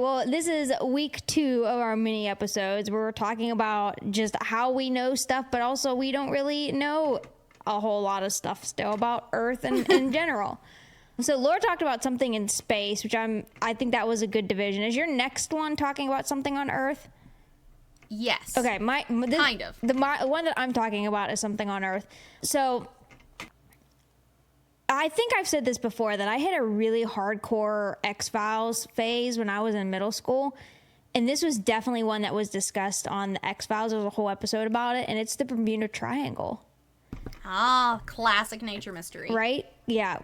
Well, this is week 2 of our mini episodes where we're talking about just how we know stuff, but also we don't really know a whole lot of stuff still about Earth and in general. So Laura talked about something in space, which I think that was a good division. Is your next one talking about something on Earth? Yes. Okay, kind of. The one that I'm talking about is something on Earth. So I think I've said this before, that I hit a really hardcore X-Files phase when I was in middle school. And this was definitely one that was discussed on the X-Files. There was a whole episode about it, and it's the Bermuda Triangle. Ah, classic nature mystery. Right? Yeah.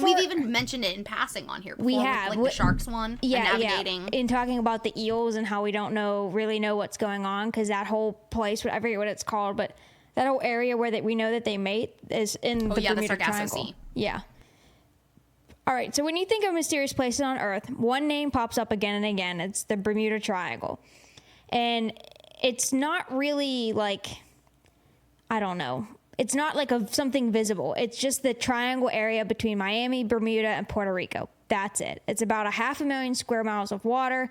We've even mentioned it in passing on here before. We have. With, like, the sharks one. Yeah, and navigating. Yeah. In talking about the eels and how we don't really know what's going on, because that whole place, I forget what it's called, but that whole area where we know that they mate is in the Bermuda Triangle. Sea. Yeah. All right. So when you think of mysterious places on Earth, one name pops up again and again. It's the Bermuda Triangle. And it's not really like, I don't know. It's not like something visible. It's just the triangle area between Miami, Bermuda, and Puerto Rico. That's it. It's about 500,000 square miles of water,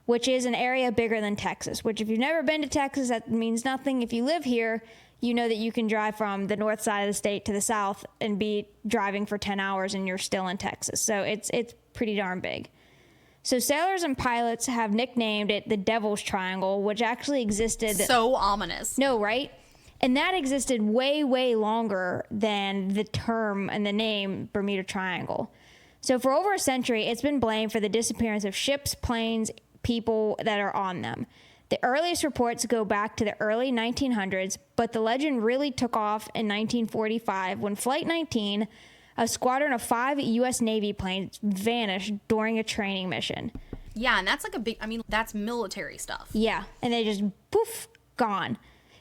which is an area bigger than Texas, which if you've never been to Texas, that means nothing. If you live here, you know that you can drive from the north side of the state to the south and be driving for 10 hours and you're still in Texas. So it's pretty darn big. So sailors and pilots have nicknamed it the Devil's Triangle, which actually existed. So ominous. No, right? And that existed way, way longer than the term and the name Bermuda Triangle. So for over a century, it's been blamed for the disappearance of ships, planes, people that are on them. The earliest reports go back to the early 1900s, but the legend really took off in 1945 when Flight 19, a squadron of 5 U.S. Navy planes, vanished during a training mission. Yeah, and that's like that's military stuff. Yeah, and they just, poof, gone.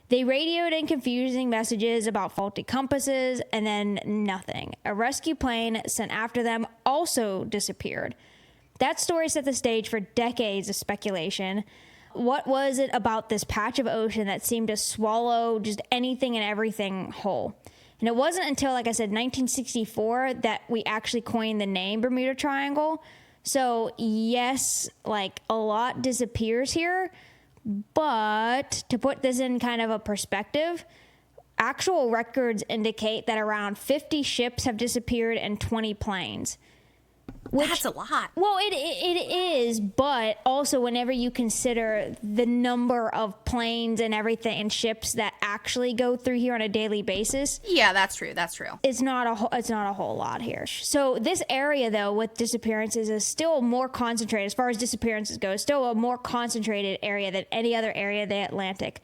They radioed in confusing messages about faulty compasses, and then nothing. A rescue plane sent after them also disappeared. That story set the stage for decades of speculation. What was it about this patch of ocean that seemed to swallow just anything and everything whole? And it wasn't until, like I said, 1964 that we actually coined the name Bermuda Triangle. So yes, like a lot disappears here, but to put this in kind of a perspective, actual records indicate that around 50 ships have disappeared and 20 planes. That's a lot. Well, it is, but also whenever you consider the number of planes and everything and ships that actually go through here on a daily basis. Yeah, that's true. It's not a whole lot here. So this area, though, with disappearances is still more concentrated, as far as disappearances go, still a more concentrated area than any other area of the Atlantic.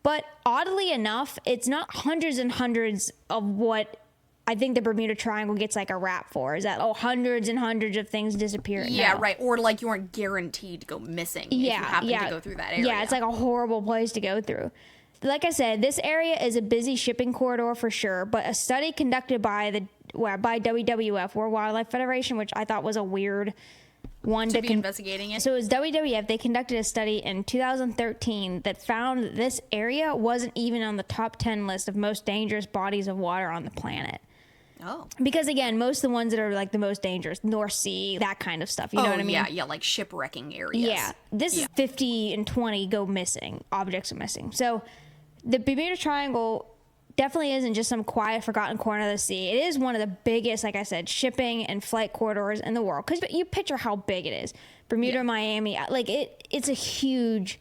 But oddly enough, it's not hundreds and hundreds of what I think the Bermuda Triangle gets like a rap for, is that, hundreds and hundreds of things disappear. Yeah, no. right. Or like you aren't guaranteed to go missing if you happen to go through that area. Yeah, it's like a horrible place to go through. Like I said, this area is a busy shipping corridor for sure, but a study conducted by WWF, World Wildlife Federation, which I thought was a weird one to be investigating it. So it was WWF. They conducted a study in 2013 that found that this area wasn't even on the top 10 list of most dangerous bodies of water on the planet. Oh. Because, again, most of the ones that are, like, the most dangerous, North Sea, that kind of stuff, you know what I mean? Yeah, like shipwrecking areas. Yeah. This is 50 and 20 go missing. Objects are missing. So the Bermuda Triangle definitely isn't just some quiet, forgotten corner of the sea. It is one of the biggest, like I said, shipping and flight corridors in the world. Because you picture how big it is. Bermuda, Miami, like, it's a huge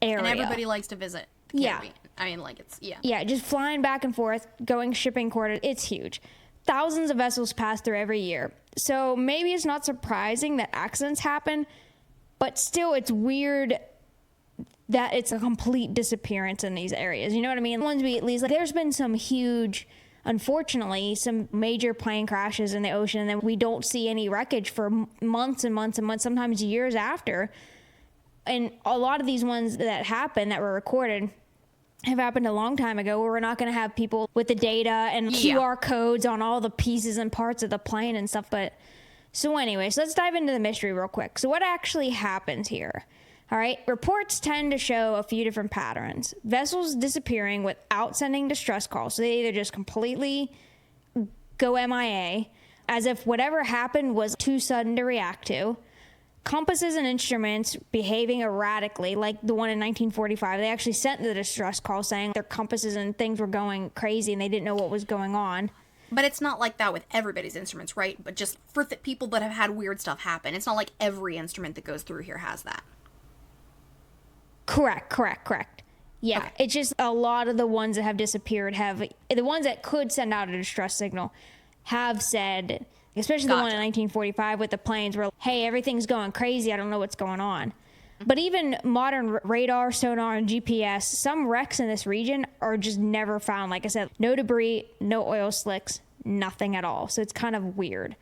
area. And everybody likes to visit the Caribbean. I mean, like, it's, Yeah, just flying back and forth, going shipping corridors. It's huge. Thousands of vessels pass through every year. So maybe it's not surprising that accidents happen, but still it's weird that it's a complete disappearance in these areas. You know what I mean? Ones we at least, like, there's been some huge, unfortunately, some major plane crashes in the ocean, and then we don't see any wreckage for months and months and months, sometimes years after. And a lot of these ones that happened, that were recorded, have happened a long time ago, where we're not going to have people with the data and QR codes on all the pieces and parts of the plane and stuff. But so anyways, let's dive into the mystery real quick. So what actually happens here? All right. Reports tend to show a few different patterns. Vessels disappearing without sending distress calls. So they either just completely go MIA, as if whatever happened was too sudden to react to. compasses and instruments behaving erratically, like the one in 1945. They actually sent the distress call saying their compasses and things were going crazy and they didn't know what was going on. But it's not like that with everybody's instruments, right? But just for people that have had weird stuff happen. It's not like every instrument that goes through here has that. Correct. Yeah, okay. It's just a lot of the ones that have disappeared the ones that could send out a distress signal have said, especially the one in 1945 with the planes where, hey, everything's going crazy. I don't know what's going on. But even modern radar, sonar, and GPS, some wrecks in this region are just never found. Like I said, no debris, no oil slicks, nothing at all. So it's kind of weird.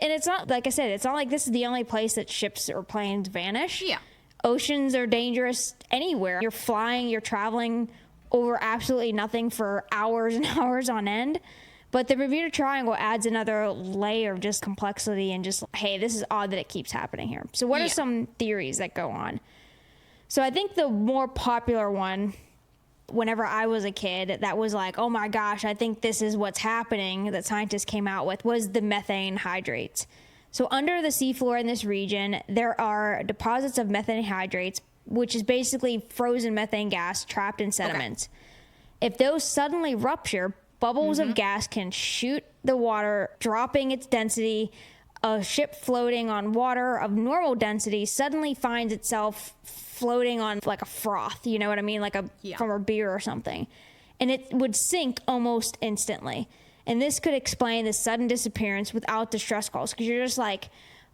And it's not, like I said, it's not like this is the only place that ships or planes vanish. Yeah. Oceans are dangerous anywhere. You're flying, you're traveling over absolutely nothing for hours and hours on end. But the Bermuda Triangle adds another layer of just complexity and just, hey, this is odd that it keeps happening here. So what are some theories that go on? So I think the more popular one, whenever I was a kid, that was like, oh my gosh, I think this is what's happening, that scientists came out with, was the methane hydrates. So under the seafloor in this region, there are deposits of methane hydrates, which is basically frozen methane gas trapped in sediments. Okay. If those suddenly rupture, bubbles of gas can shoot the water, dropping its density. A ship floating on water of normal density suddenly finds itself floating on like a froth, you know what I mean? Like from a beer or something. And it would sink almost instantly. And this could explain the sudden disappearance without distress calls, because you're just like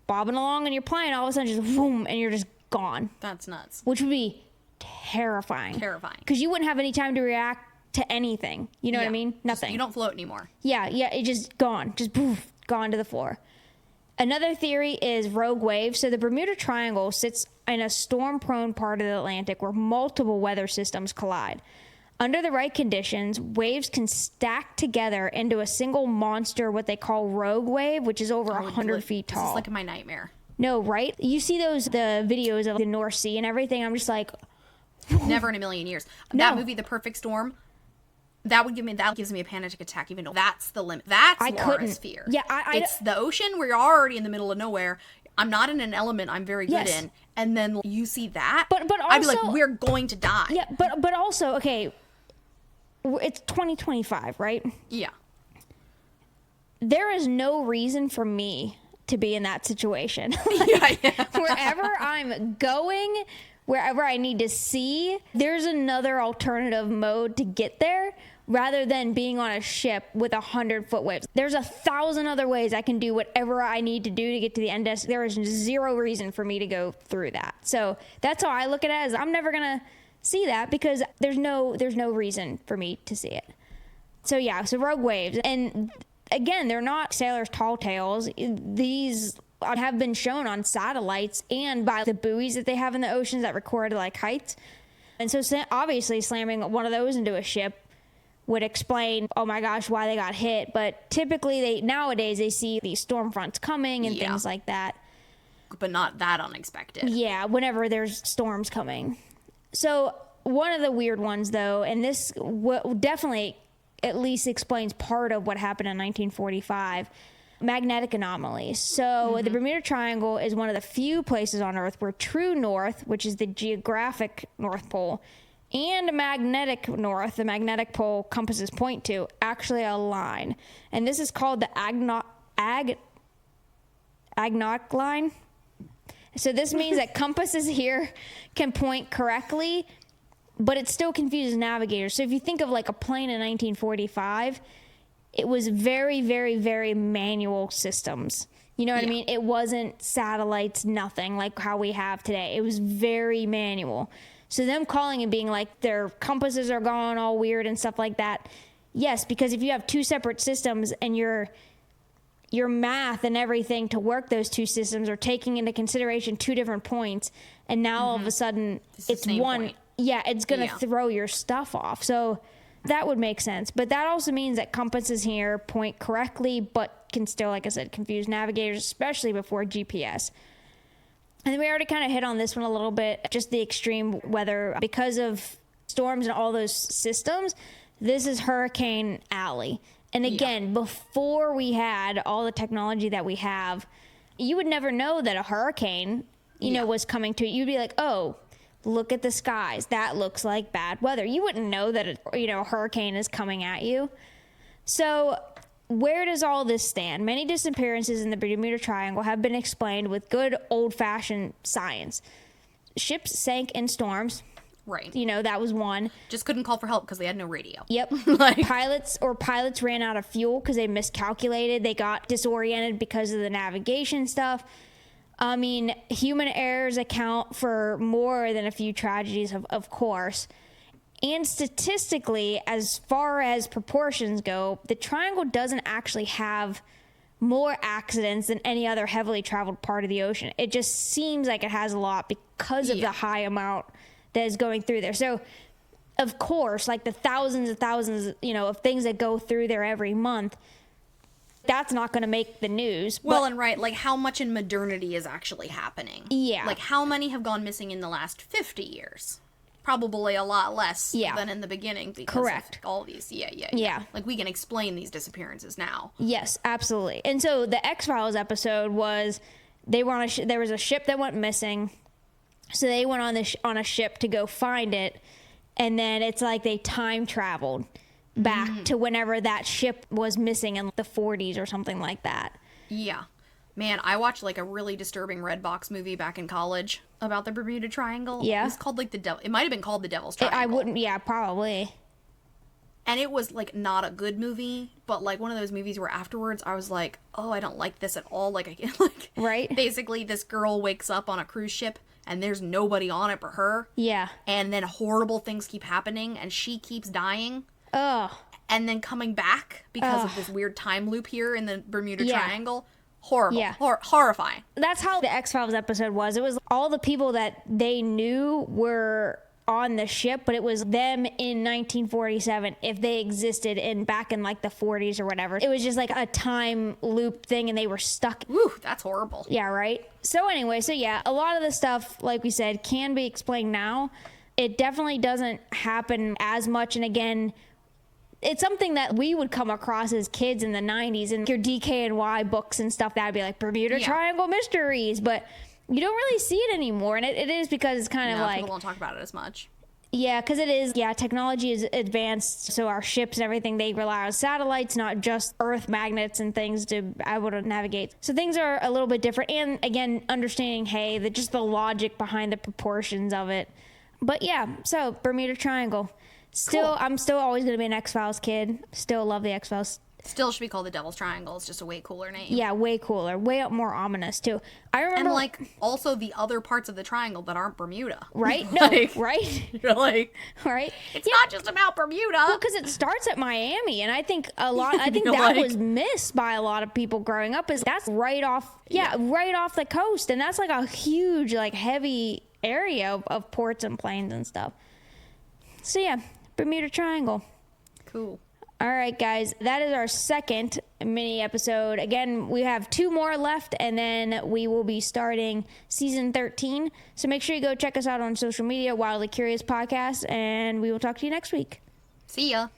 bobbing along and you're playing, all of a sudden just boom, and you're just gone. That's nuts. Which would be terrifying. Terrifying. Because you wouldn't have any time to react to anything. You know what I mean? Nothing. You don't float anymore. Yeah, it just gone. Just poof, gone to the floor. Another theory is rogue waves. So the Bermuda Triangle sits in a storm-prone part of the Atlantic where multiple weather systems collide. Under the right conditions, waves can stack together into a single monster, what they call rogue wave, which is over 100 feet tall. This is like my nightmare. No, right? You see the videos of the North Sea and everything, I'm just like... Never in a million years. No. That movie, The Perfect Storm, that gives me a panic attack, even though that's the limit. That's Laura's fear. Yeah, it's the ocean where you're already in the middle of nowhere. I'm not in an element I'm very good in. And then you see that, but also, I'd be like, we're going to die. Yeah, but also, okay, it's 2025, right? Yeah. There is no reason for me to be in that situation. Wherever I'm going, wherever I need to see, there's another alternative mode to get there rather than being on a ship with 100-foot waves. There's 1,000 other ways I can do whatever I need to do to get to the end destination. There is zero reason for me to go through that. So that's how I look at it, as I'm never going to see that because there's no reason for me to see it. So rogue waves. And again, they're not sailors' tall tales. These have been shown on satellites and by the buoys that they have in the oceans that record like heights. And so obviously slamming one of those into a ship would explain, oh my gosh, why they got hit. But typically nowadays they see these storm fronts coming and things like that. But not that unexpected. Yeah, whenever there's storms coming. So one of the weird ones though, and this definitely at least explains part of what happened in 1945, magnetic anomalies. So the Bermuda Triangle is one of the few places on Earth where true north, which is the geographic North Pole, and magnetic north, the magnetic pole compasses point to, actually align. And this is called the agnostic line. So this means that compasses here can point correctly, but it still confuses navigators. So if you think of like a plane in 1945, it was very, very, very manual systems. You know what I mean? It wasn't satellites, nothing like how we have today. It was very manual. So them calling and being like their compasses are going all weird and stuff like that. Yes, because if you have two separate systems and your math and everything to work those two systems are taking into consideration two different points, and now all of a sudden it's one point. Yeah, it's going to throw your stuff off. So that would make sense. But that also means that compasses here point correctly, but can still, like I said, confuse navigators, especially before GPS. And then we already kind of hit on this one a little bit, just the extreme weather. Because of storms and all those systems, this is Hurricane Alley. And again, before we had all the technology that we have, you would never know that a hurricane you know, was coming to it, you'd be like, oh, look at the skies. That looks like bad weather. You wouldn't know that, a hurricane is coming at you. So where does all this stand? Many disappearances in the Bermuda Triangle have been explained with good old-fashioned science. Ships sank in storms. Right. That was one. Just couldn't call for help because they had no radio. Yep. Pilots ran out of fuel because they miscalculated. They got disoriented because of the navigation stuff. I mean, human errors account for more than a few tragedies, of course. And statistically, as far as proportions go, the triangle doesn't actually have more accidents than any other heavily traveled part of the ocean. It just seems like it has a lot because of the high amount that is going through there. So, of course, like the thousands and thousands, of things that go through there every month, that's not going to make the news. Well, and right, like how much in modernity is actually happening? Yeah. Like how many have gone missing in the last 50 years? Probably a lot less than in the beginning because of all these. Yeah. Like we can explain these disappearances now. Yes, absolutely. And so the X-Files episode was there was a ship that went missing. So they went on a ship to go find it, and then it's like they time traveled back to whenever that ship was missing in the 40s or something like that. Yeah. Man, I watched like a really disturbing Redbox movie back in college about the Bermuda Triangle. Yeah. It was called like it might have been called The Devil's Triangle. Probably. And it was like not a good movie, but like one of those movies where afterwards I was like, oh, I don't like this at all. Right. Basically this girl wakes up on a cruise ship and there's nobody on it but her. Yeah. And then horrible things keep happening and she keeps dying. Ugh. And then coming back because of this weird time loop here in the Bermuda Triangle. Horrible. Yeah. Horrifying. That's how the X-Files episode was. It was all the people that they knew were on the ship, but it was them in 1947 if they existed back in like the 40s or whatever. It was just like a time loop thing and they were stuck. Ooh, that's horrible. Yeah, right? So anyway, a lot of the stuff, like we said, can be explained now. It definitely doesn't happen as much. And again, it's something that we would come across as kids in the 90s and your DKNY books and stuff. That would be like Bermuda Triangle Mysteries, but you don't really see it anymore. And it is because it's kind of like... people don't talk about it as much. Yeah, because it is... Yeah, technology is advanced, so our ships and everything, they rely on satellites, not just Earth magnets and things to be able to navigate. So things are a little bit different. And again, understanding, just the logic behind the proportions of it. But yeah, so Bermuda Triangle. Cool. I'm still always going to be an X-Files kid. Still love the X-Files. Still should be called the Devil's Triangle. It's just a way cooler name. Yeah, way cooler. Way more ominous, too. I remember... And, like, also the other parts of the triangle that aren't Bermuda. Right? No, right? You're like... Right? It's not just about Bermuda. Well, because it starts at Miami, and I think that was missed by a lot of people growing up, is that's right off... right off the coast, and that's, like, a huge, like, heavy area of ports and planes and stuff. So, yeah, Bermuda Triangle. Cool. All right, guys, that is our second mini episode. Again, we have 2 more left, and then we will be starting season 13. So make sure you go check us out on social media, Wildly Curious Podcast, and we will talk to you next week. See ya.